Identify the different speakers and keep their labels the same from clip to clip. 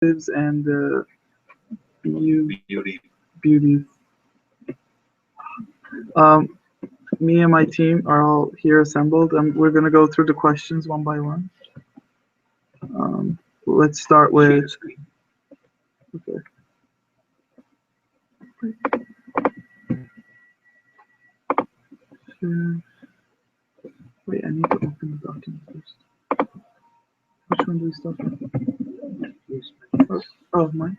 Speaker 1: and
Speaker 2: Beauty.
Speaker 1: beauty. Um, Me and my team are all here assembled, and we're gonna go through the questions one by one. Let's start with. Okay. Sure. Wait, I need to open the document first. Which one do we start with? Oh, mine.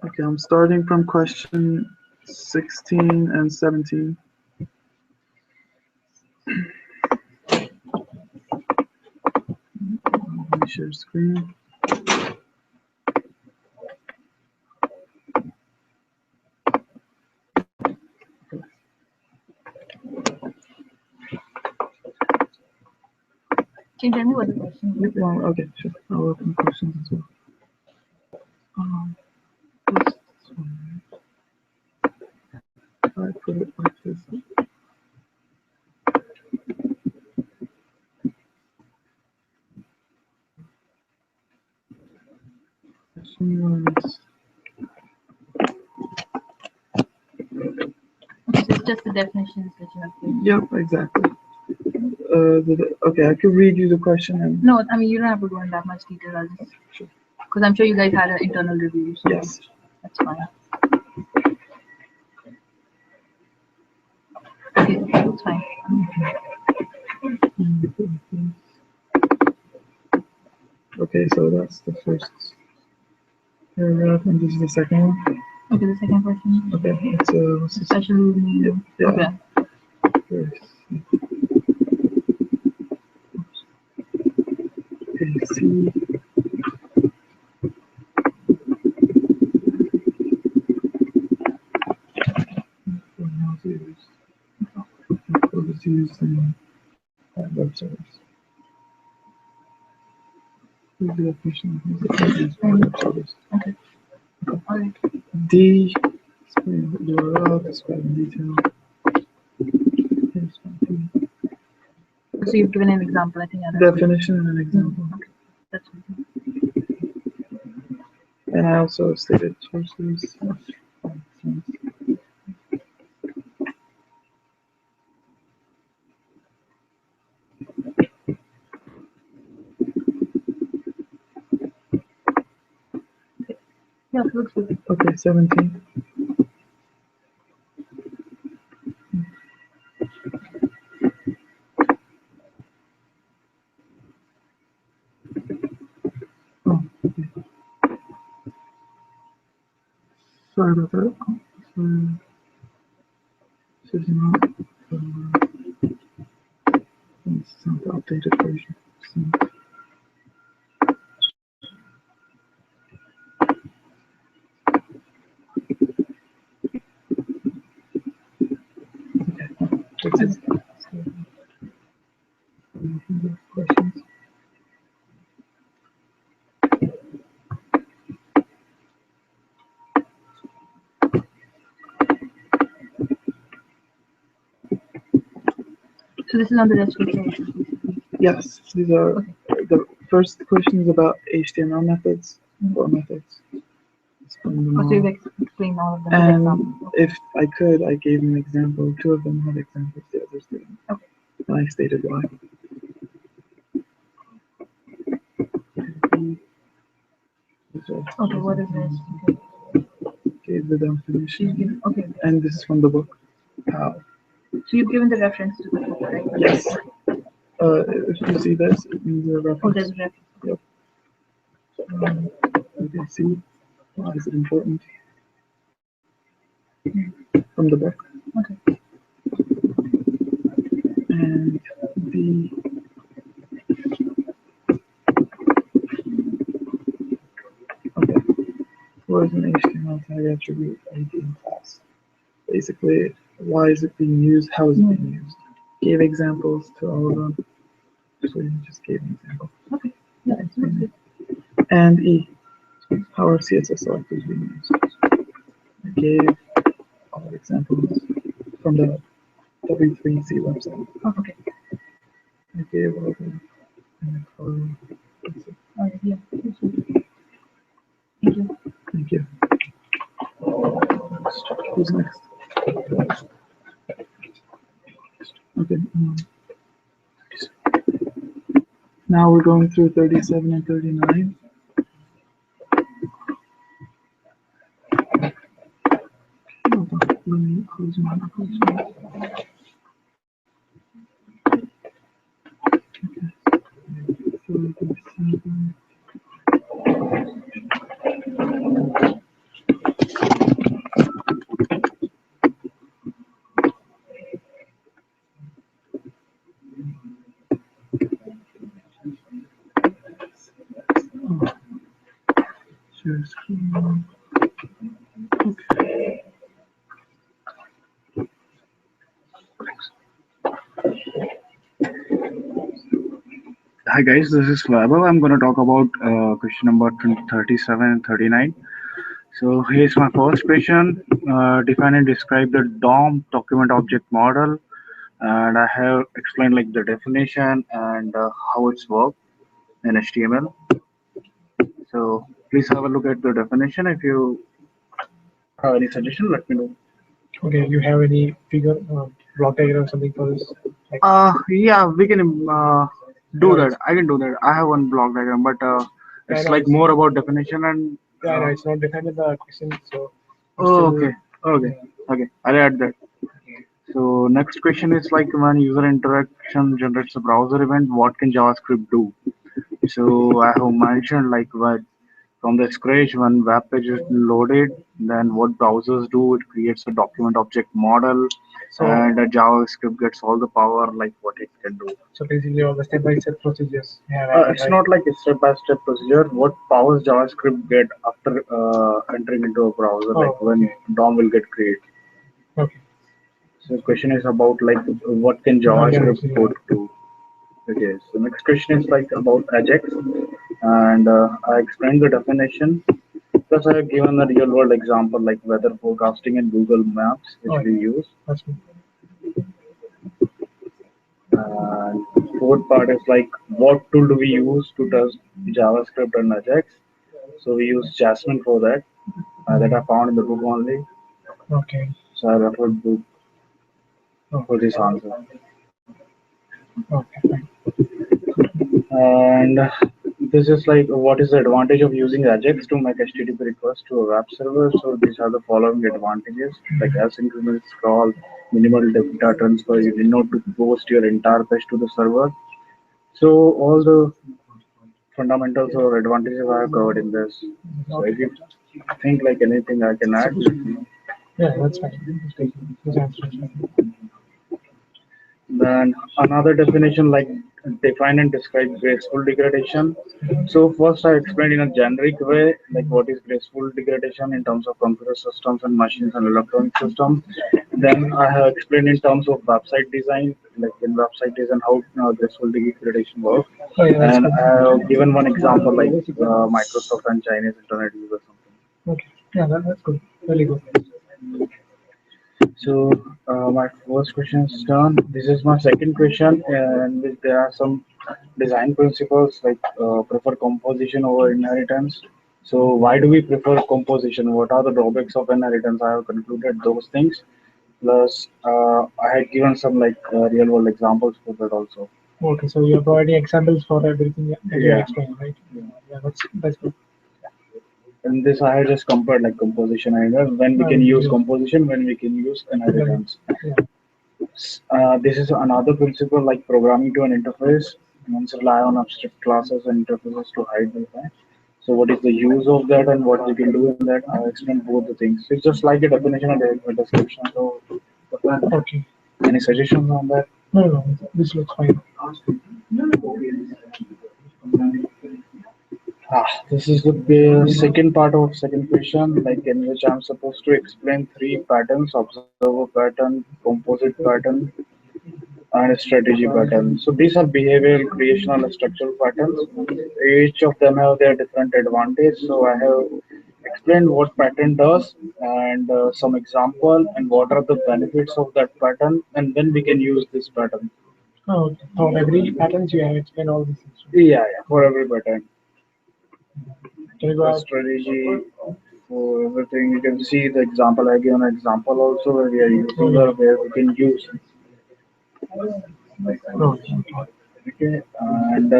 Speaker 1: Okay, I'm starting from question 16 and 17. Let me share screen.
Speaker 3: Can you tell me what the question is?
Speaker 1: Well, okay, sure. I'll open questions as well. This one. I put it like this. Question was,
Speaker 3: Okay, so it's just the definitions that you have given.
Speaker 1: yep, exactly. Okay, I could read you the question and
Speaker 3: No, I mean, you don't have to go in that much detail. I'll just, because I'm sure you guys had an internal review, so
Speaker 1: yes.
Speaker 3: that's fine. Okay, that's fine.
Speaker 1: Okay, so that's the first paragraph, and this is the second one.
Speaker 3: Okay, the second question.
Speaker 1: Okay, it's what's this?
Speaker 3: Special meaning.
Speaker 1: Yeah.
Speaker 3: Okay.
Speaker 1: First. Okay, C. Is used in web servers. Here's the definition. Here's the definition for web servers.
Speaker 3: Okay. Alright.
Speaker 1: D. Explain the URL, describe in detail. Here's one, two.
Speaker 3: So you've given an example, I think. Yeah,
Speaker 1: Definition and an example.
Speaker 3: Okay, that's fine.
Speaker 1: And I also stated sources.
Speaker 3: Yeah, it looks good.
Speaker 1: Okay, 17. Oh, okay. Sorry about that. This is not this is not the updated version. So, that's it. So, questions?
Speaker 3: So this is on the description.
Speaker 1: Yes, these are the first question is about HTML methods or methods. Explain them
Speaker 3: Oh, so you've
Speaker 1: all.
Speaker 3: explained all of them with
Speaker 1: And
Speaker 3: examples.
Speaker 1: if I could, I gave an example. Two of them had examples, the others didn't.
Speaker 3: Okay.
Speaker 1: And I stated why.
Speaker 3: Okay, what is this?
Speaker 1: Gave the definition.
Speaker 3: Okay.
Speaker 1: And this is from the book. How?
Speaker 3: So you've given the reference to the book, right?
Speaker 1: Yes. If you see this, it means a
Speaker 3: Oh,
Speaker 1: reference.
Speaker 3: there's a reference.
Speaker 1: Okay, see? Why is it important? From the book.
Speaker 3: Okay.
Speaker 1: And the okay. What is an HTML tag attribute ID in class? Basically, why is it being used? How is it being used? Gave examples to all of them. So you just gave an example.
Speaker 3: Okay. Yeah, it's good.
Speaker 1: And E. How are CSS selectors being used? I gave all the examples from the W3C website.
Speaker 3: Oh, okay.
Speaker 1: I gave all the info now we're going through 37 and 39. Hold on, let me close my Okay. 37. Share screen. Okay.
Speaker 2: Hi guys, this is Vaibhav. I'm going to talk about question number 37 and 39. So here's my first question. Define and describe the DOM document object model. And I have explained like the definition and how it's work in HTML. So please have a look at the definition. If you have any suggestion, let me know.
Speaker 4: Okay, you have any figure, block diagram or something for this? Like,
Speaker 2: Yeah, we can do that. I can do that. I have one block diagram, but it's
Speaker 4: know,
Speaker 2: like
Speaker 4: it's-
Speaker 2: more about definition and.
Speaker 4: yeah, no, it's not defined in the question, so.
Speaker 2: Oh, okay. Okay. I'll add that. So next question is like when user interaction generates a browser event, what can JavaScript do? So I have mentioned like what from the scratch when web page is loaded, then what browsers do, it creates a document object model,
Speaker 4: So,
Speaker 2: and JavaScript gets all the power like what it can do.
Speaker 4: so basically all the step-by-step procedures.
Speaker 2: It's not like a step-by-step procedure. What powers JavaScript get after entering into a browser, like when DOM will get created.
Speaker 4: Okay.
Speaker 2: So the question is about like what can JavaScript code do? Okay, so next question is like about Ajax, and I explained the definition. Plus, I have given a real-world example like weather forecasting in Google Maps, which we use.
Speaker 4: That's good.
Speaker 2: And fourth part is like what tool do we use to test JavaScript and Ajax? So we use Jasmine for that. That I found in the book only.
Speaker 4: Okay.
Speaker 2: So I referred book for this answer.
Speaker 4: Okay, fine.
Speaker 2: And this is like what is the advantage of using Ajax to make HTTP requests to a web server? So these are the following advantages like asynchronous scroll, minimal data transfer, you need not to post your entire page to the server. So all the fundamentals or advantages I have covered in this. So if you think like anything I can add.
Speaker 4: Yeah, that's fine. This answer is fine.
Speaker 2: Then another definition like define and describe graceful degradation. So first I explained in a generic way like what is graceful degradation in terms of computer systems and machines and electronic systems. Then I have explained in terms of website design, like in website design how graceful degradation works.
Speaker 4: Oh, yeah, that's
Speaker 2: And
Speaker 4: good.
Speaker 2: I have given one example like Microsoft and Chinese internet use or something.
Speaker 4: Okay. Yeah, that's good. Really good.
Speaker 2: So my first question is done. This is my second question, and which there are some design principles like prefer composition over inheritance. So why do we prefer composition? What are the drawbacks of inheritance? I have concluded those things. Plus, I had given some like real world examples for that also.
Speaker 4: Okay, so you're providing examples for everything that you
Speaker 2: Yeah.
Speaker 4: explained, right? Yeah, that's good.
Speaker 2: In this, I had just compared like composition and when we can use composition, when we can use inheritance.
Speaker 4: Yeah.
Speaker 2: This is another principle like programming to an interface. Once rely on abstract classes and interfaces to hide data. So what is the use of that and what we can do in that? I'll explain both the things. It's just like a definition and a description. So
Speaker 4: Okay.
Speaker 2: any suggestions on that?
Speaker 4: No, this looks fine.
Speaker 2: This is the second part of second question, like in which I'm supposed to explain three patterns: observer pattern, composite pattern, and a strategy pattern. So these are behavioral, creational, and structural patterns. Each of them have their different advantage. So I have explained what pattern does and some example and what are the benefits of that pattern and when we can use this pattern.
Speaker 4: Oh, okay. For every patterns you have explained all these things.
Speaker 2: Yeah, for every pattern.
Speaker 4: Can you go
Speaker 2: The
Speaker 4: out?
Speaker 2: strategy for everything. You can see the example. I give an example also where we are using or where we can use.
Speaker 4: No.
Speaker 2: Okay, and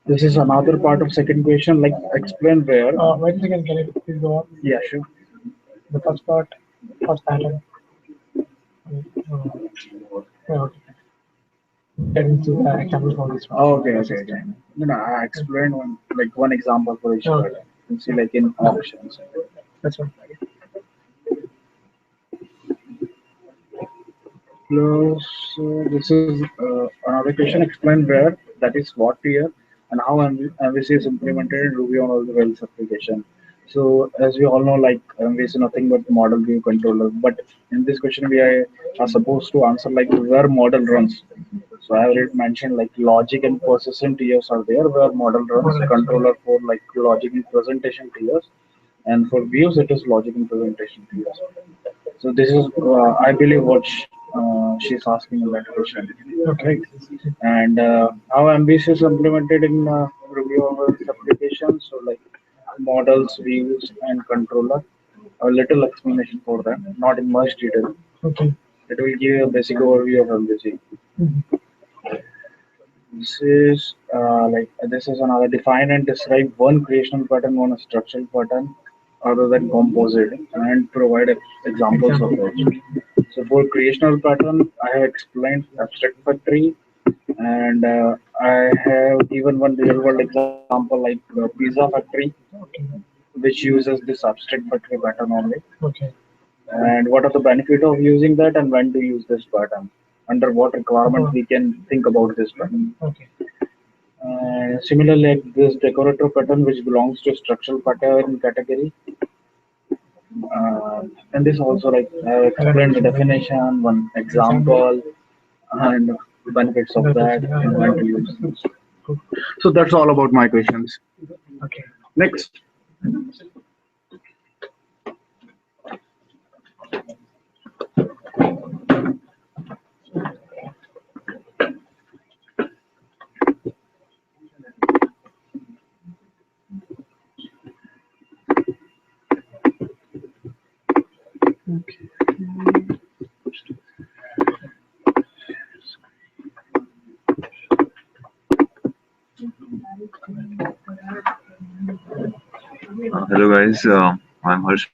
Speaker 2: This is another part of second question, like explain where.
Speaker 4: Wait a second, can you please go on?
Speaker 2: Yeah, sure.
Speaker 4: The first part, first pattern. Yeah, okay. Get into examples for this one.
Speaker 2: Oh, okay. No, I explained one example for each
Speaker 4: Okay.
Speaker 2: pattern. You see, like in auctions.
Speaker 4: That's one.
Speaker 2: Plus, this is another question. Explain where, that is what tier, and how MVC is implemented in Ruby on all the Rails application. So, as we all know, like MVC is nothing but model view controller. But in this question, are supposed to answer like where model runs. So, I have already mentioned like logic and persistent tiers are there, where model runs controller for like logic and presentation tiers, and for views it is logic and presentation tiers. So this is, I believe, what she's asking in that question.
Speaker 4: Okay.
Speaker 2: And how MVC is implemented in Ruby on Rails application. So like models, views, and controller. A little explanation for them, not in much detail.
Speaker 4: Okay.
Speaker 2: It will give you a basic overview of MVC.
Speaker 4: Mhm.
Speaker 2: This is another define and describe one creational pattern, one structural pattern, other than composite, and provide examples of it. So for creational pattern, I have explained abstract factory, and I have given one real world example like pizza factory,
Speaker 4: Okay.
Speaker 2: which uses this abstract factory pattern only.
Speaker 4: Okay.
Speaker 2: And what are the benefit of using that, and when to use this pattern? Under what requirement we can think about this pattern?
Speaker 4: Okay.
Speaker 2: Similarly, like this decorator pattern, which belongs to structural pattern category, and this also like I have explained the definition, one example, and the benefits of that, and when to use.
Speaker 4: Good.
Speaker 2: So that's all about my questions.
Speaker 4: Okay.
Speaker 2: Next.
Speaker 5: Hello guys, I'm Harsha,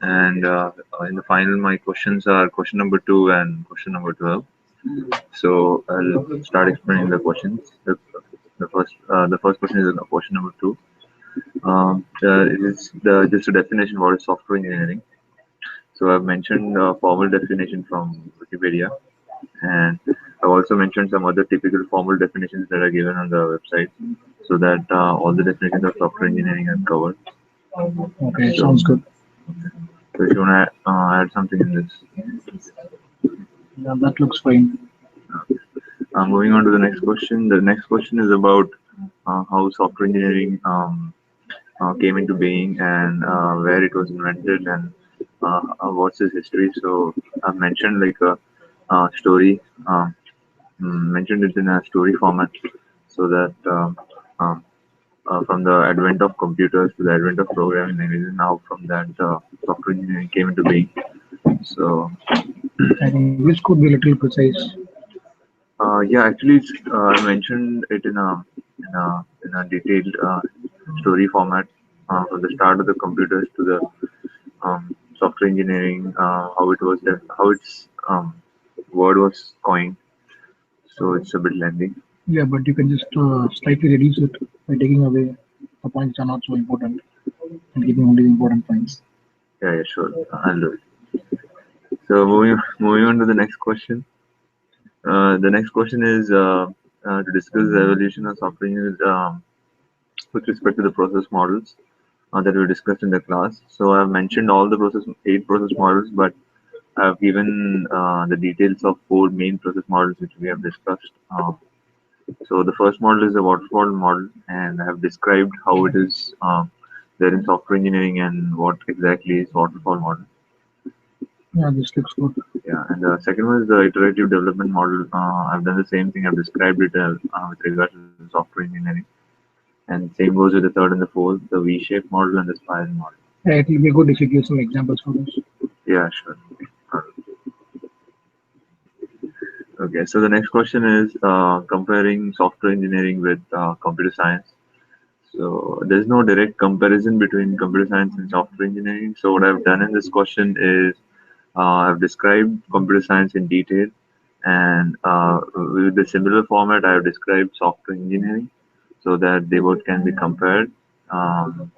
Speaker 5: and in the final, my questions are question number 2 and question number 12. So I'll start explaining the questions. The first question is question number 2. It is just a definition what is software engineering. So I've mentioned formal definition from Wikipedia, and I've also mentioned some other typical formal definitions that are given on the website, so that all the definitions of software engineering are covered.
Speaker 2: Okay, sounds good.
Speaker 5: So if you want to add something in this.
Speaker 2: Yeah, that looks fine.
Speaker 5: Moving on to the next question. The next question is about how software engineering came into being, and where it was invented, and what's its history. So I've mentioned like a story, mentioned it in a story format, so that from the advent of computers to the advent of programming languages, now from that software engineering came into being. So
Speaker 4: I think this could be a little precise.
Speaker 5: yeah, actually, I mentioned it in a detailed story format, from the start of the computers to the software engineering, how its word was coined. So it's a bit lengthy.
Speaker 4: Yeah, but you can just slightly reduce it by taking away the points that are not so important and keeping only the important points.
Speaker 5: Yeah, sure. I'll do it. So moving on to the next question. The next question is to discuss the evolution of software engineering with respect to the process models that we discussed in the class. So I've mentioned all the 8 process models, but I've given the details of 4 main process models which we have discussed. So the first model is the waterfall model, and I have described how it is there in software engineering and what exactly is waterfall model.
Speaker 4: Yeah, this looks good.
Speaker 5: Yeah, and the second one is the iterative development model. I've done the same thing. I've described it with regards to software engineering. And same goes with the third and the fourth, the V-shaped model and the spiral model.
Speaker 4: Yeah, it will be good if you give some examples for this.
Speaker 5: Yeah, sure. Okay, so the next question is comparing software engineering with computer science. So there's no direct comparison between computer science and software engineering. So what I've done in this question is I've described computer science in detail, and with the similar format, I've described software engineering so that they both can be compared. Um,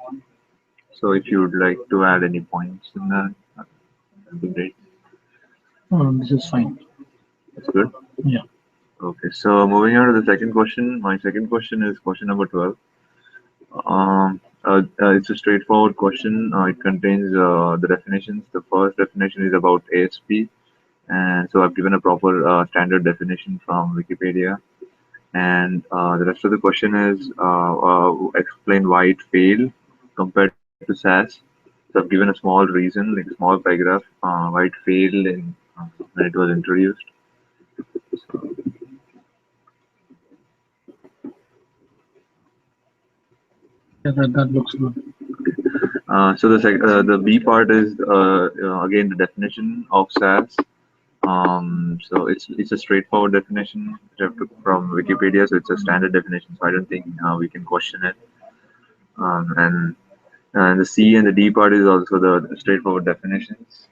Speaker 5: so if you would like to add any points in that, that'd be great.
Speaker 4: This is fine.
Speaker 5: That's good.
Speaker 4: Yeah.
Speaker 5: Okay, so moving on to the second question. My second question is question number 12. It's a straightforward question. It contains the definitions. The first definition is about ASP, and so I've given a proper standard definition from Wikipedia. And the rest of the question is explain why it failed compared to SAS. So I've given a small reason, like a small paragraph, why it failed when it was introduced.
Speaker 4: Yeah, that looks good.
Speaker 5: So the B part is again the definition of SAS. So it's a straightforward definition which I've took from Wikipedia, so it's a standard definition. So I don't think we can question it. And the C and the D part is also the straightforward definitions.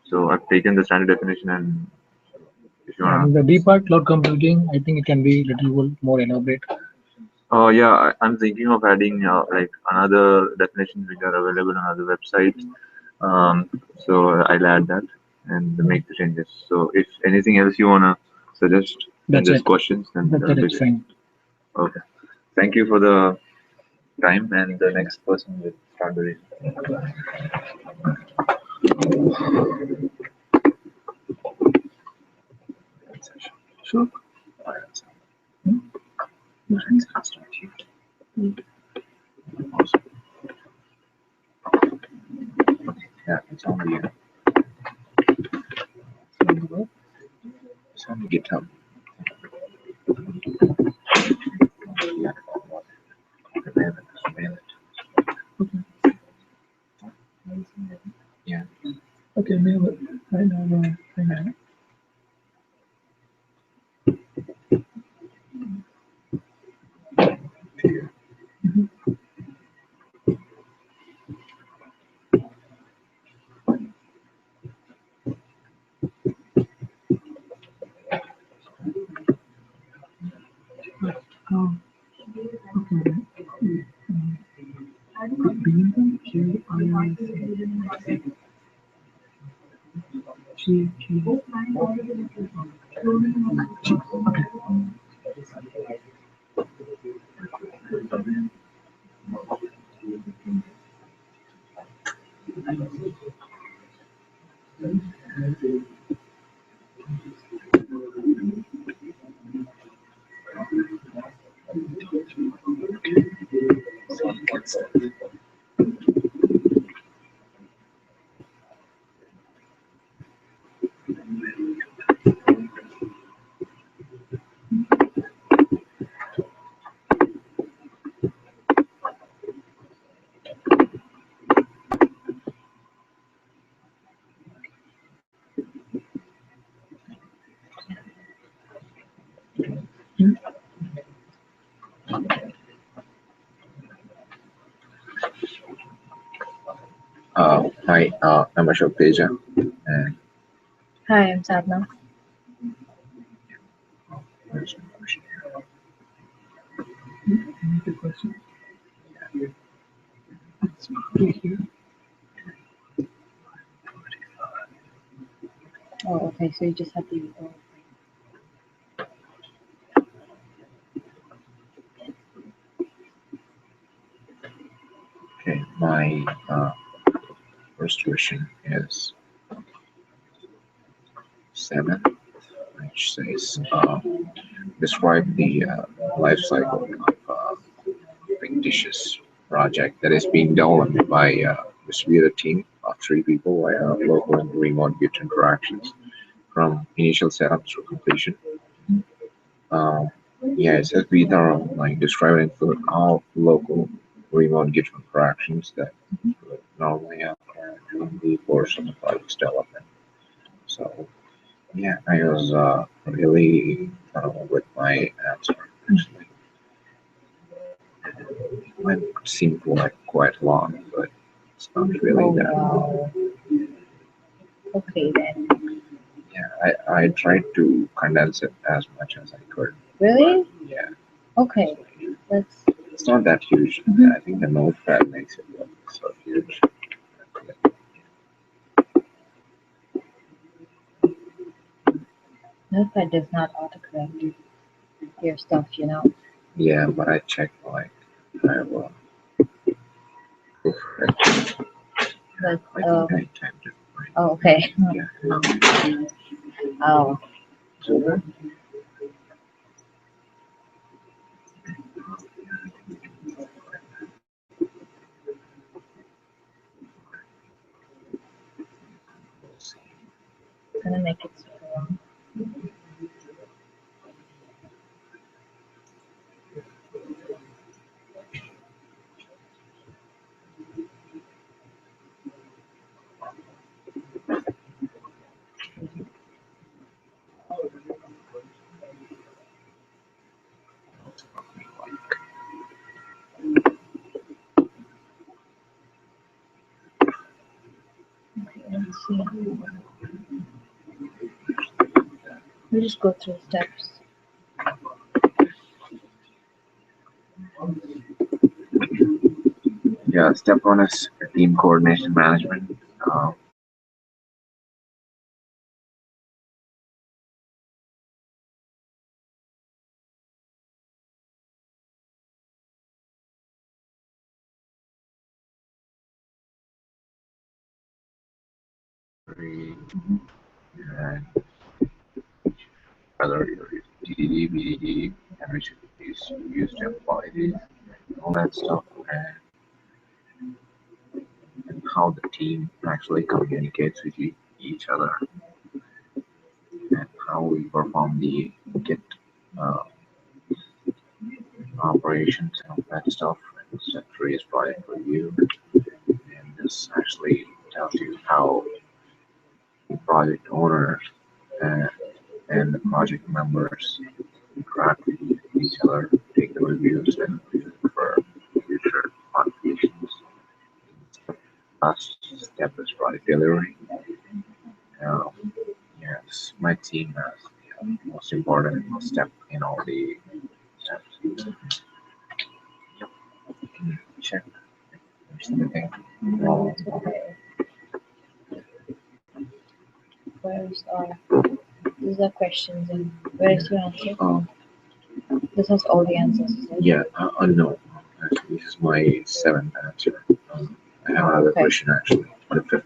Speaker 5: So I've taken the standard definition, and if you want,
Speaker 4: And the D part, cloud computing, I think it can be little more elaborate.
Speaker 5: oh yeah, I'm thinking of adding like another definitions which are available on other websites. So I'll add that and make the changes. So if anything else you wanna suggest in
Speaker 4: That's
Speaker 5: these
Speaker 4: it.
Speaker 5: questions, then
Speaker 4: That
Speaker 5: that'll be
Speaker 4: is
Speaker 5: great.
Speaker 4: fine.
Speaker 5: Okay. Thank you for the time, and the next person will start the reading.
Speaker 1: Sure.
Speaker 6: Yeah, it's on the it's on the GitHub. Yeah. Yeah.
Speaker 1: Okay, mail it. I know. I know. Okay. Bean
Speaker 6: Hi, I'm Ashok Teja, and
Speaker 3: Hi, I'm Sadhna.
Speaker 6: there's no question here.
Speaker 1: Any good question? It's right here.
Speaker 3: Oh, okay. So you just have to.
Speaker 6: Okay, my first question is 7, which says describe the life cycle of a fictitious project that is being developed by a distributed team of 3 people via local and remote Git interactions from initial setup through completion. Yeah, it says we are like describe and include all local remote Git interactions that would normally occur during the course of the project's development. So Yeah, I was really thorough with my answer. Actually, it might seem like quite long, but it's not really
Speaker 7: Oh
Speaker 6: that long.
Speaker 7: wow. Okay then.
Speaker 6: Yeah, I tried to condense it as much as I could.
Speaker 7: Really?
Speaker 6: Yeah,
Speaker 7: Okay. Let's.
Speaker 6: it's not that huge.
Speaker 7: Mhm.
Speaker 6: I think the notepad makes it look so huge.
Speaker 7: Notepad does not autocorrect your stuff, you know.
Speaker 6: Yeah, but I checked like I will proofread.
Speaker 7: But
Speaker 6: I think I typed it right.
Speaker 7: oh okay.
Speaker 6: Yeah, no.
Speaker 7: Oh. Gonna make it super long. Okay, let's see. We just go through steps.
Speaker 6: Yeah, step one is team coordination management. And whether you're TDD, BDD, and which is used to apply these, all that stuff, and how the team actually communicates with each other, and how we perform the Git uh, operations and all that stuff. And step three is project review, and this actually tells you how the project owner uh, and the project members interact with each other, take the reviews, and use it for future modifications. Last step is project delivery. Um, yes, my team has the most important step in all the steps. Yep. Check. There's anything wrong.
Speaker 7: Okay. Where's these are questions and where's your answer? This has all the answers. Is it?
Speaker 6: Yeah, no. Actually, this is my seventh answer. I have another
Speaker 7: Okay.
Speaker 6: question actually. The fifth.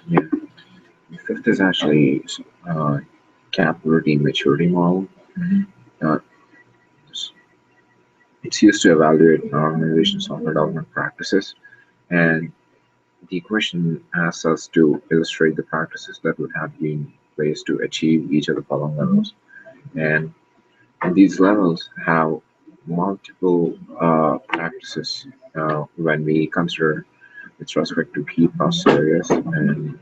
Speaker 6: Yeah. The fifth is actually capability maturity model. Uh, it's used to evaluate an organization's software development practices, and the question asks us to illustrate the practices that would have been placed to achieve each of the following levels. And these levels have multiple practices when we consider with respect to key process areas. And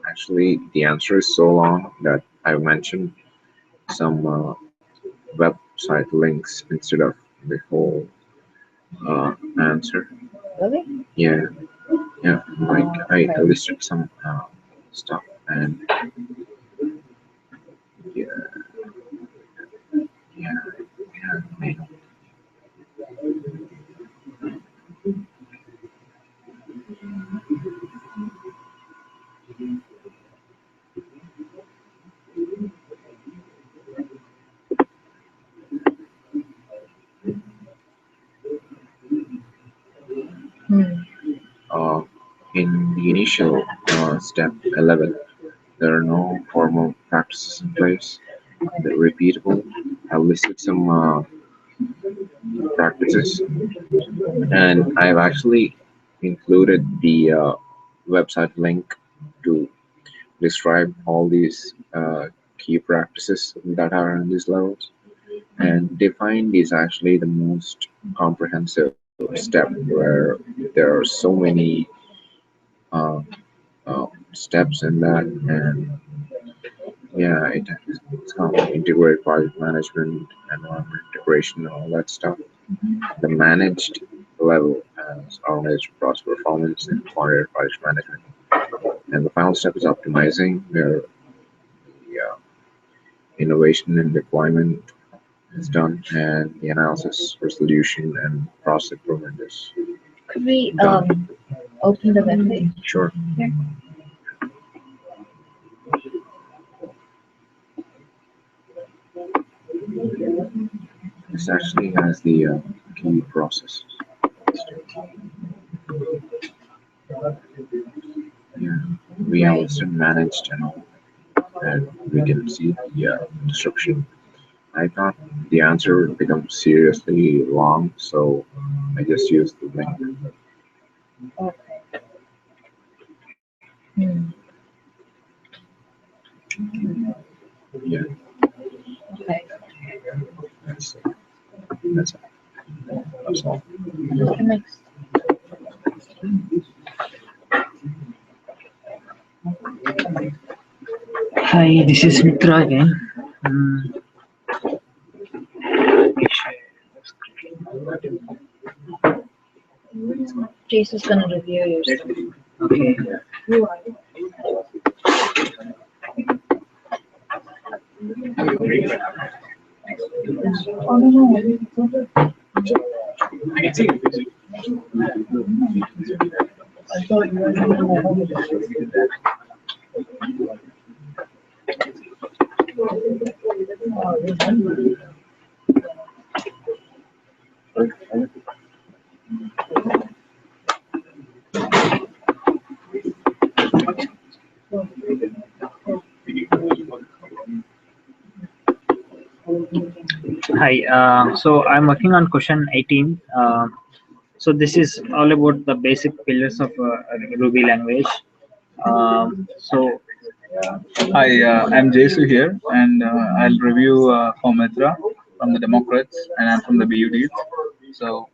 Speaker 6: actually, the answer is so long that I've mentioned some website links instead of the whole answer.
Speaker 7: Really?
Speaker 6: Yeah, yeah. Like I listed some stuff, and yeah, yeah, yeah.
Speaker 7: Hmm.
Speaker 6: In the initial step 11, there are no formal practices in place. They're repeatable. I've listed some practices, and I've actually included the website link to describe all these key practices that are in these levels. And defined is actually the most comprehensive step where there are so many uh, steps in that. And yeah, it's kind of integrated project management, environment integration, and all that stuff. The managed level has organized cross performance and coordinated project management. And the final step is optimizing, where the innovation and deployment is done, and the analysis, resolution, and process improvement is
Speaker 7: Could we
Speaker 6: done.
Speaker 7: open the webpage?
Speaker 6: Sure. This actually has the key processes. Yeah, we have listed managed and all, and we can see the description. I thought the answer would become seriously long, so I just used the link.
Speaker 7: Okay. Hmm.
Speaker 6: Yeah,
Speaker 7: Okay.
Speaker 6: that's it. That's it. That's all.
Speaker 7: Okay, next.
Speaker 8: Hi, this is Mitra again. Mm,
Speaker 7: Jace is gonna review your stuff.
Speaker 8: okay. Hi. So I'm working on question 18. So this is all about the basic pillars of Ruby language. So
Speaker 2: Hi, I'm Jesu here, and I'll review for Mitra from the Democrats, and I'm from the BUDs. So,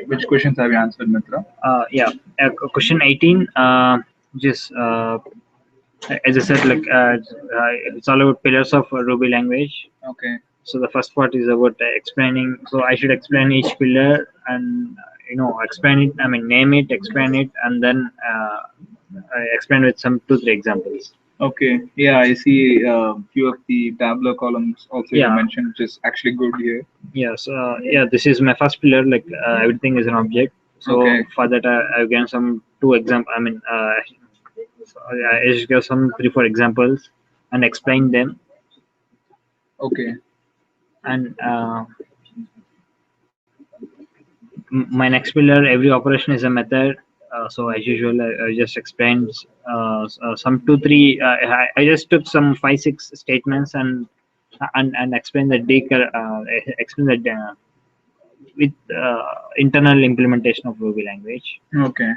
Speaker 2: which questions have you answered, Mitra?
Speaker 8: yeah, question 18. Just as I said, like it's all about pillars of Ruby language.
Speaker 2: Okay,
Speaker 8: So the first part is about explaining. So I should explain each pillar and explain it. I mean, name it, explain it, and then I explain with some 2-3 examples.
Speaker 2: okay. Yeah, I see a few of the tabular columns also you
Speaker 8: Yeah.
Speaker 2: mentioned, which is actually good here.
Speaker 8: Yes. Yeah. This is my first pillar. Like everything is an object. So
Speaker 2: Okay.
Speaker 8: for that, I've given some 2 example. I mean, I just give some 3-4 examples and explain them.
Speaker 2: Okay,
Speaker 8: And my next pillar, every operation is a method. So as usual, I just explained some 2-3. I just took some 5-6 statements and explain the explain the with internal implementation of Ruby language.
Speaker 2: okay.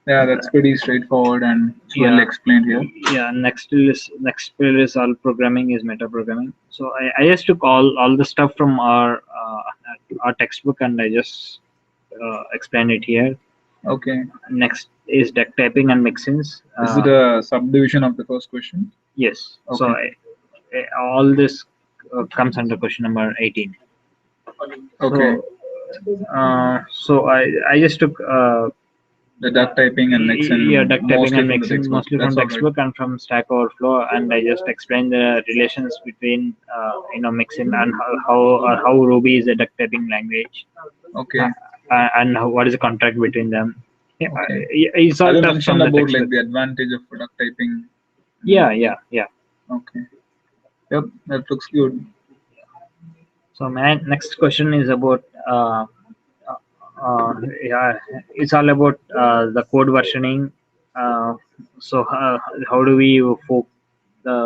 Speaker 2: Yeah, that's pretty straightforward and well
Speaker 8: Yeah.
Speaker 2: explained here.
Speaker 8: Yeah, next pillar is all programming is meta programming. So I just took all the stuff from our textbook and I just explained it here.
Speaker 2: Okay.
Speaker 8: Next is duck typing and mixins.
Speaker 2: Is it a subdivision of the first question?
Speaker 8: Yes. So
Speaker 2: Okay.
Speaker 8: all this comes under question number 18.
Speaker 2: Okay.
Speaker 8: So I just took
Speaker 2: The duck typing and mixin.
Speaker 8: yeah, duck typing
Speaker 2: mostly
Speaker 8: and
Speaker 2: from the
Speaker 8: mixin
Speaker 2: textbook.
Speaker 8: mostly from
Speaker 2: That's all right.
Speaker 8: textbook and from Stack Overflow, and I just explained the relations between mixin and how Ruby is a duck typing language,
Speaker 2: Okay.
Speaker 8: and what is the contract between them. Yeah,
Speaker 2: Okay.
Speaker 8: it's all
Speaker 2: Have you
Speaker 8: stuff
Speaker 2: mentioned
Speaker 8: from the
Speaker 2: about like
Speaker 8: textbook.
Speaker 2: the advantage of duck typing?
Speaker 8: Yeah.
Speaker 2: Okay. Yep, that looks good.
Speaker 8: So my next question is about yeah, it's all about the code versioning. So how do we fork the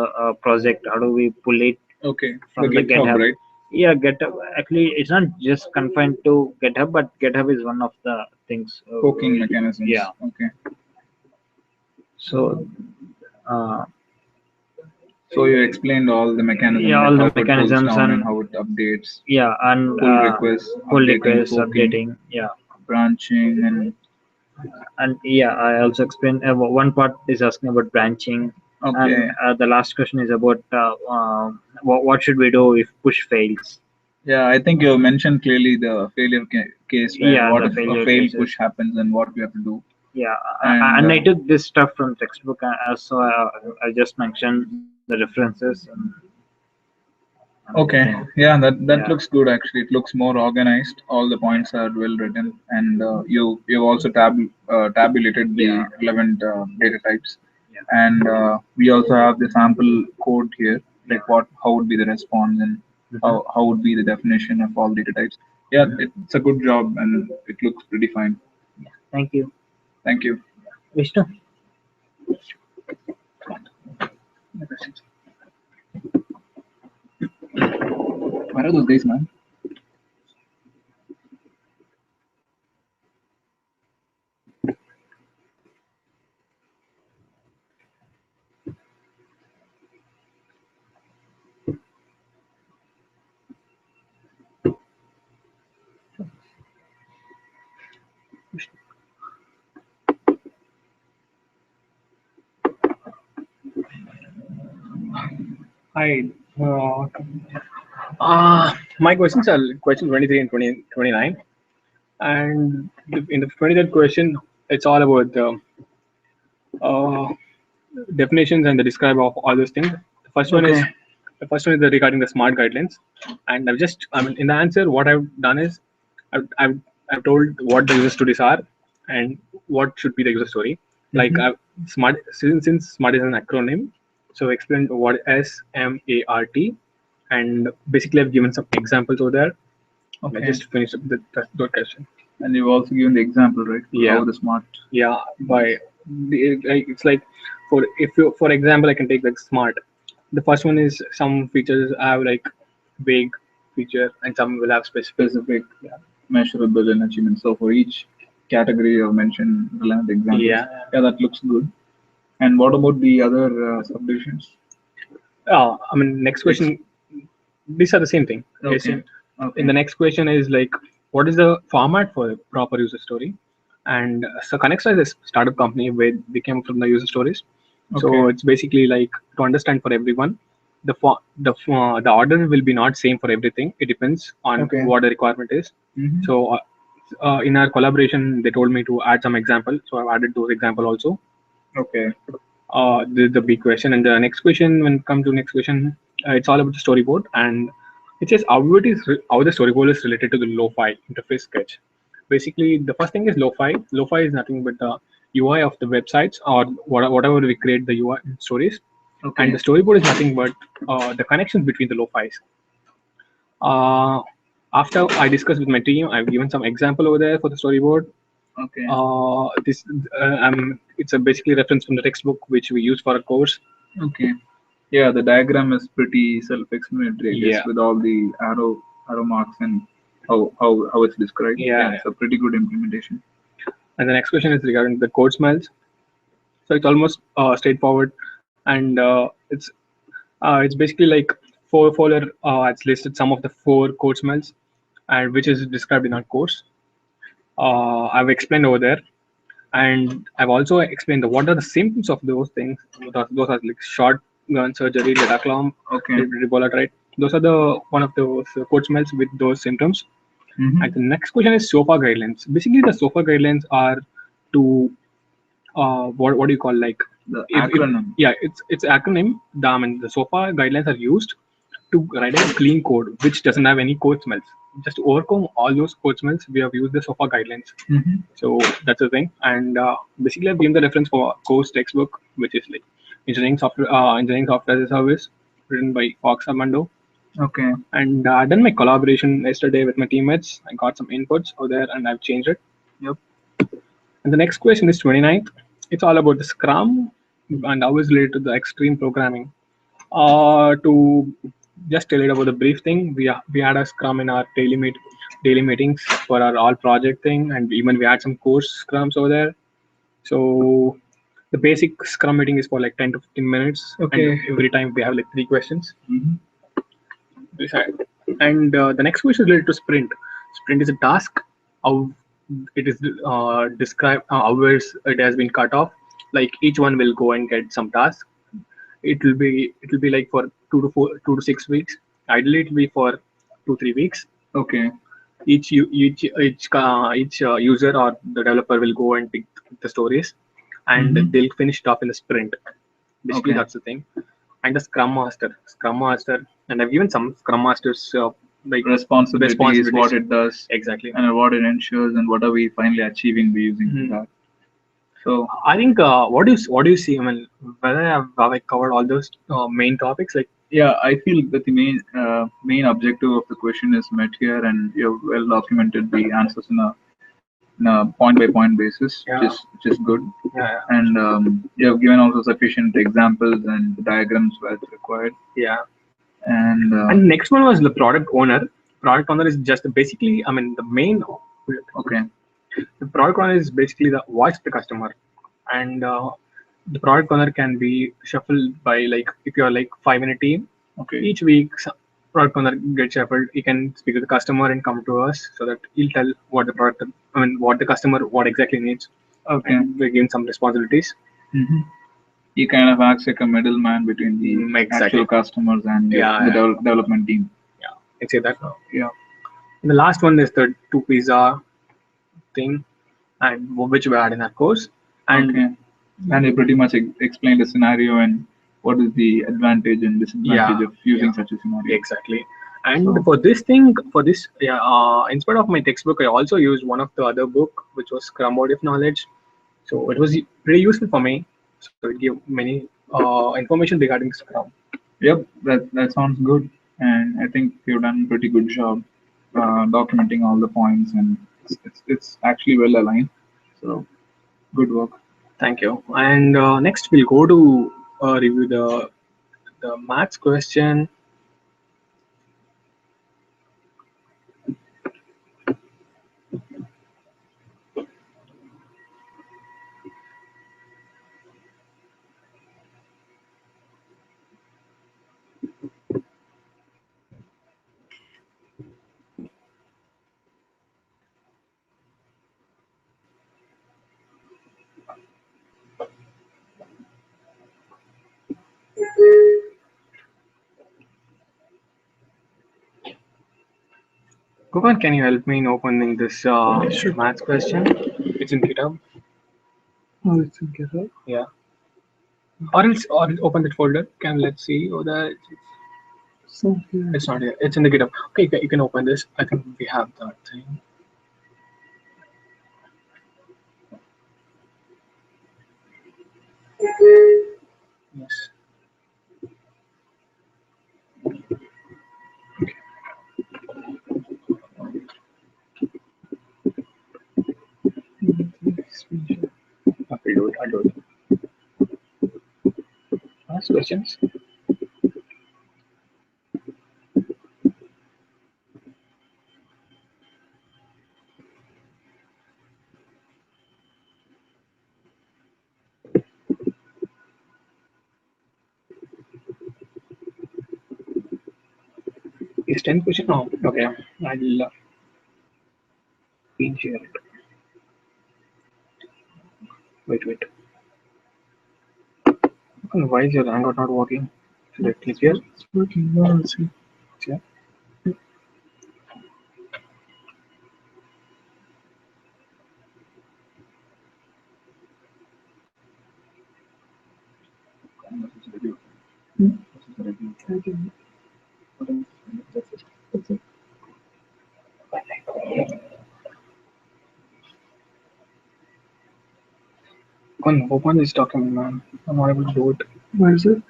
Speaker 8: project? How do we pull it
Speaker 2: Okay.
Speaker 8: from
Speaker 2: The
Speaker 8: the
Speaker 2: GitHub,
Speaker 8: GitHub?
Speaker 2: right?
Speaker 8: Yeah, GitHub. Actually, it's not just confined to GitHub, but GitHub is one of the things.
Speaker 2: Forking mechanisms.
Speaker 8: Yeah.
Speaker 2: Okay.
Speaker 8: So uh,
Speaker 2: So you explained all the mechanisms,
Speaker 8: Yeah, all
Speaker 2: like
Speaker 8: the
Speaker 2: how it pulls
Speaker 8: mechanisms
Speaker 2: down and
Speaker 8: and
Speaker 2: how it updates,
Speaker 8: yeah, and
Speaker 2: pull requests,
Speaker 8: pull
Speaker 2: updating,
Speaker 8: requests,
Speaker 2: forking,
Speaker 8: updating. Yeah,
Speaker 2: branching,
Speaker 8: and yeah, I also explained one part is asking about branching,
Speaker 2: and
Speaker 8: and
Speaker 2: okay.
Speaker 8: the last question is about what should we do if push fails.
Speaker 2: Yeah, I think you mentioned clearly the failure case where
Speaker 8: Yeah,
Speaker 2: what
Speaker 8: the
Speaker 2: if a
Speaker 8: failure
Speaker 2: fail
Speaker 8: cases.
Speaker 2: push happens and what we have to do.
Speaker 8: Yeah,
Speaker 2: And
Speaker 8: and I took this stuff from textbook, so I just mentioned the references. And
Speaker 2: okay,
Speaker 8: everything.
Speaker 2: yeah, that
Speaker 8: Yeah,
Speaker 2: looks good actually. It looks more organized. All the points are well written, and you've also tabulated the
Speaker 8: yeah,
Speaker 2: relevant data types,
Speaker 8: yeah,
Speaker 2: and we also have the sample code here,
Speaker 8: yeah.
Speaker 2: like how would be the response and
Speaker 8: Mhm.
Speaker 2: how would be the definition of all data types. Yeah, it's a good job and it looks pretty fine.
Speaker 8: Thank you,
Speaker 2: Thank you.
Speaker 8: Vishnu.
Speaker 2: Where are those days, man?
Speaker 9: Hi. My questions are question 23 and 29. And in the 23rd question, it's all about the uh, definitions and the describe of all those things.
Speaker 2: Okay.
Speaker 9: The first one is regarding the smart guidelines. And I mean, in the answer, what I've done is I've told what the user stories are and what should be the user story. Like since smart is an acronym, so I explained what SMART, and basically I've given some examples over there. I
Speaker 2: Okay.
Speaker 9: just finished up that question.
Speaker 2: And you've also given the example, right?
Speaker 9: Yeah.
Speaker 2: How the smart.
Speaker 9: Yeah, it's like for example, I can take like smart. The first one is some features have like vague feature and some will have specific.
Speaker 2: Specific, measurable, and achievement. So for each category you have mentioned relevant examples.
Speaker 9: Yeah.
Speaker 2: Yeah, that looks good. And what about the other subdivisions?
Speaker 9: I mean, next question. These are the same thing.
Speaker 2: Okay.
Speaker 9: Same.
Speaker 2: Okay.
Speaker 9: In the next question is like, what is the format for a proper user story? And so Connexa is a startup company where they came from the user stories. So
Speaker 2: Okay.
Speaker 9: it's basically like to understand for everyone, the order will be not same for everything. It depends on
Speaker 2: Okay.
Speaker 9: what the requirement is.
Speaker 2: Mhm.
Speaker 9: So in our collaboration, they told me to add some example. So I've added those example also.
Speaker 2: Okay.
Speaker 9: The big question. And the next question, when it comes to next question, it's all about the storyboard, and it says how how the storyboard is related to the lo-fi interface sketch. Basically, the first thing is lo-fi. Lo-fi is nothing but the UI of the websites or whatever we create the UI stories,
Speaker 2: Okay.
Speaker 9: and the storyboard is nothing but the connection between the lo-fis. After I discussed with my team, I've given some example over there for the storyboard.
Speaker 2: Okay.
Speaker 9: It's a basically reference from the textbook which we use for a course.
Speaker 2: Okay. Yeah, the diagram is pretty self-explanatory, I guess,
Speaker 9: Yeah.
Speaker 2: with all the arrow marks and how it's described.
Speaker 9: Yeah.
Speaker 2: It's a pretty good implementation.
Speaker 9: And the next question is regarding the code smells. So it's almost straightforward, and it's basically like four folder. It's listed some of the 4 code smells, and which is described in our course. I've explained over there, and I've also explained what are the symptoms of those things. Those are like shotgun surgery, data clump,
Speaker 2: Okay.
Speaker 9: Ebola, right? Those are the one of those code smells with those symptoms.
Speaker 2: Mhm.
Speaker 9: And the next question is SOFA guidelines. Basically, the SOFA guidelines are to what do you call like
Speaker 2: The acronym.
Speaker 9: it's acronym. I mean, the SOFA guidelines are used to write a clean code which doesn't have any code smells. Just to overcome all those code smells, we have used the SOFA guidelines.
Speaker 2: Mhm.
Speaker 9: So that's the thing. And basically, I've given the reference for course textbook, which is like engineering software as a service, written by Fox Armando.
Speaker 2: Okay.
Speaker 9: And I done my collaboration yesterday with my teammates. I got some inputs over there, and I've changed it.
Speaker 2: Yep.
Speaker 9: And the next question is 29th. It's all about the Scrum and how is related to the extreme programming. To just tell it about the brief thing, we had a Scrum in our daily meetings for our all project thing, and even we had some course Scrums over there. So the basic Scrum meeting is for like 10 to 15 minutes.
Speaker 1: Okay.
Speaker 9: And every time we have like 3 questions.
Speaker 2: Mhm.
Speaker 9: And the next question is related to sprint. Sprint is a task. How it is described, hours it has been cut off. Like each one will go and get some task. It will be like for 2 to 6 weeks. Ideally, it will be for 2-3 weeks.
Speaker 2: Okay.
Speaker 9: Each user or the developer will go and pick the stories, and
Speaker 2: Mhm.
Speaker 9: they'll finish it off in the sprint. Basically,
Speaker 2: Okay.
Speaker 9: that's the thing. And the Scrum Master, and I've given some Scrum Masters like
Speaker 2: Responsibility is what it does,
Speaker 9: exactly.
Speaker 2: and what it ensures, and what are we finally achieving by using
Speaker 9: Mhm.
Speaker 2: that. So
Speaker 9: I think what do you see? I mean, whether have I covered all those main topics? Like,
Speaker 2: yeah, I feel that the main objective of the question is met here, and you've well documented the answers in a point by point basis,
Speaker 9: Yeah.
Speaker 2: which is good.
Speaker 9: yeah,
Speaker 2: And you have given also sufficient examples and diagrams where it's required.
Speaker 9: yeah.
Speaker 2: And
Speaker 9: And next one was the product owner. Product owner is just basically, I mean, the main.
Speaker 2: okay,
Speaker 9: The product owner is basically the voice of the customer, and the product owner can be shuffled by like if you're like 5 in a team.
Speaker 2: okay,
Speaker 9: Each week, product owner gets shuffled. He can speak to the customer and come to us so that he'll tell what the product, I mean, what the customer, what exactly needs.
Speaker 2: okay.
Speaker 9: And we give him some responsibilities.
Speaker 2: Mm-hmm. He kind of acts like a middleman between the
Speaker 9: Exactly.
Speaker 2: actual customers and
Speaker 9: Yeah,
Speaker 2: the
Speaker 9: yeah.
Speaker 2: development team.
Speaker 9: Yeah, I say that.
Speaker 2: Yeah.
Speaker 9: And the last one is the 2 pizza thing, and which we had in our course. And
Speaker 2: Okay. And he pretty much explained the scenario and what is the advantage and disadvantage
Speaker 9: Yeah,
Speaker 2: of using
Speaker 9: yeah.
Speaker 2: such a scenario.
Speaker 9: Exactly. And
Speaker 2: So-
Speaker 9: for this thing, instead of my textbook, I also used one of the other book, which was Scrum Body of Knowledge. So it was pretty useful for me. So it gave many information regarding Scrum.
Speaker 2: Yep, that sounds good, and I think you've done a pretty good job documenting all the points, and it's actually well aligned. So good work.
Speaker 9: Thank you. And next we'll go to review the maths question. Gopan, can you help me in opening this
Speaker 1: Sure.
Speaker 9: maths question? It's in GitHub.
Speaker 1: Oh, it's in GitHub.
Speaker 9: Yeah. Or else open that folder. Let's see. Oh, that
Speaker 1: So here.
Speaker 9: it's not here. It's in the GitHub. Okay, you can open this. I think we have that thing. Yes.
Speaker 1: Screenshot.
Speaker 9: Okay, do it. I'll do it. Ask questions. Is 10 question? No. Okay. I'll screen share it. Wait. Why is your Hangout not working? Should I click here?
Speaker 1: It's working well. Let's see.
Speaker 9: Yeah.
Speaker 1: That's it.
Speaker 9: Open this document, man. I'm not able to do it.
Speaker 1: Where is it?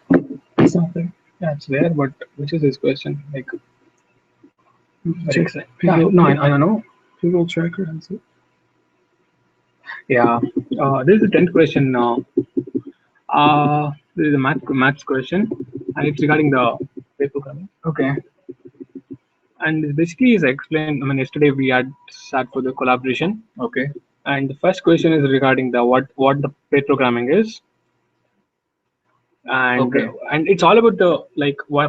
Speaker 1: It's not there.
Speaker 9: Yeah, it's there, but which is this question? Like,
Speaker 1: Check
Speaker 9: yeah, no, I don't know.
Speaker 1: Google Tracker has it.
Speaker 9: Yeah, this is the 10th question. This is a maths question, and it's regarding the pair programming.
Speaker 2: Okay.
Speaker 9: And this basically, as I explained, I mean, yesterday we had sat for the collaboration,
Speaker 2: Okay.
Speaker 9: and the first question is regarding the what the pair programming is. and
Speaker 2: Okay.
Speaker 9: and it's all about the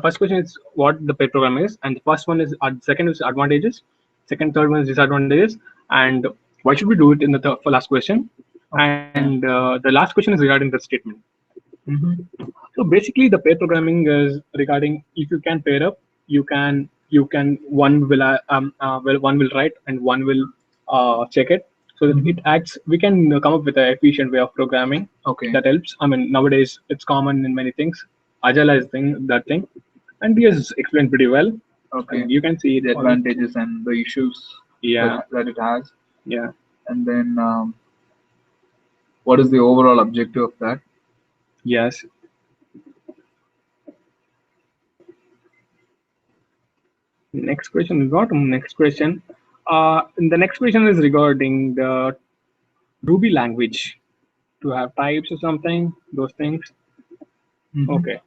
Speaker 9: first question is what the pair program is, and the first one is second is advantages, second third one is disadvantages, and why should we do it in the for last question, and the last question is regarding the statement. So basically, the pair programming is regarding if you can pair up, you can one will one will write and one will check it. So that it acts. We can come up with an efficient way of programming
Speaker 2: Okay.
Speaker 9: that helps. I mean, nowadays it's common in many things. Agile is that thing, and he has explained pretty well.
Speaker 2: Okay.
Speaker 9: And you can see
Speaker 2: The
Speaker 9: it.
Speaker 2: advantages and the issues
Speaker 9: Yeah,
Speaker 2: that it has,
Speaker 9: yeah.
Speaker 2: and then what is the overall objective of that?
Speaker 9: Yes. Next question. We got next question. The next question is regarding the Ruby language to have types or something, those things. Okay.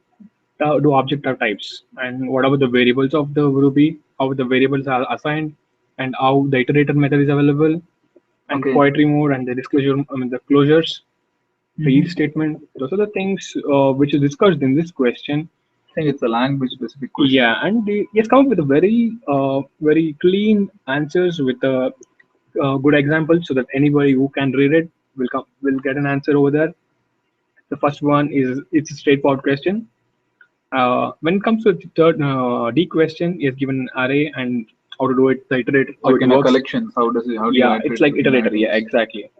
Speaker 9: Do object have types? And what about the variables of the Ruby? How the variables are assigned, and how the iterator method is available, and
Speaker 2: Okay.
Speaker 9: poetry mode and the disclosure, I mean the closures, the if statement. Those are the things which is discussed in this question.
Speaker 2: I think it's a language specific question.
Speaker 9: Yeah, and he has come up with a very clean answers with a good example, so that anybody who can read it will get an answer over there. The first one is it's a straightforward question. When it comes to the third D question, he has given an array and how to do it, the iterator, how
Speaker 2: Like
Speaker 9: it
Speaker 2: in a
Speaker 9: works.
Speaker 2: collection, how do you
Speaker 9: Yeah,
Speaker 2: iterate
Speaker 9: it's like
Speaker 2: between
Speaker 9: iterator. Yeah,
Speaker 2: items?
Speaker 9: exactly.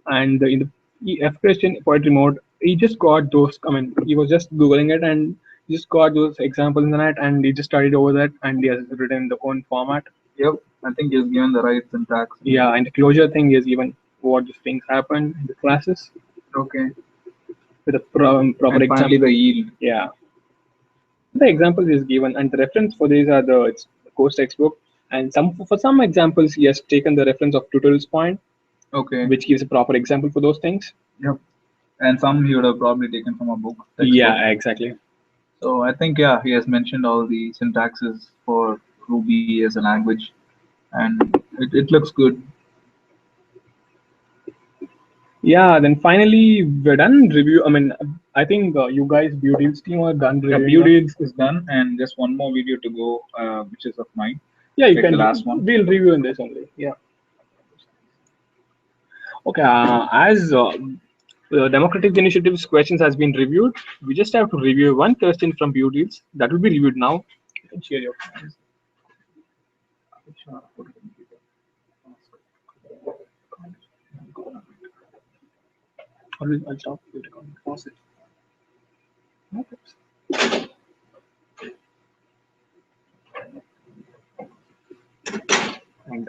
Speaker 9: And in the F question, poetry mode, he just got those. I mean, he was just googling it and he just got those examples in the net, and he just studied over that, and he has written the own format.
Speaker 2: Yep, I think he's given the right syntax.
Speaker 9: Yeah, and the closure thing is even what these things happen in the classes
Speaker 2: Okay.
Speaker 9: with a proper
Speaker 2: And finally,
Speaker 9: example.
Speaker 2: the yield.
Speaker 9: Yeah, the example is given, and the reference for these are it's the course textbook, and for some examples he has taken the reference of tutorials point,
Speaker 2: Okay.
Speaker 9: which gives a proper example for those things.
Speaker 2: Yep. And some he would have probably taken from a book. Textbook.
Speaker 9: Yeah, exactly.
Speaker 2: So I think he has mentioned all the syntaxes for Ruby as a language, and it looks good.
Speaker 9: Yeah, then finally we're done review. I mean, I think you guys, Beaudeals team, are done
Speaker 2: Yeah,
Speaker 9: reviewing.
Speaker 2: Beaudeals is done, and just one more video to go, which is of mine.
Speaker 9: Yeah, you
Speaker 2: Like
Speaker 9: can.
Speaker 2: the last one.
Speaker 9: We'll review in this only. Yeah. Okay. As democratic initiatives questions has been reviewed, we just have to review one question from Beaudeals that will be reviewed now. You can share your comments. I'll stop the recording. Pause it. Okay. And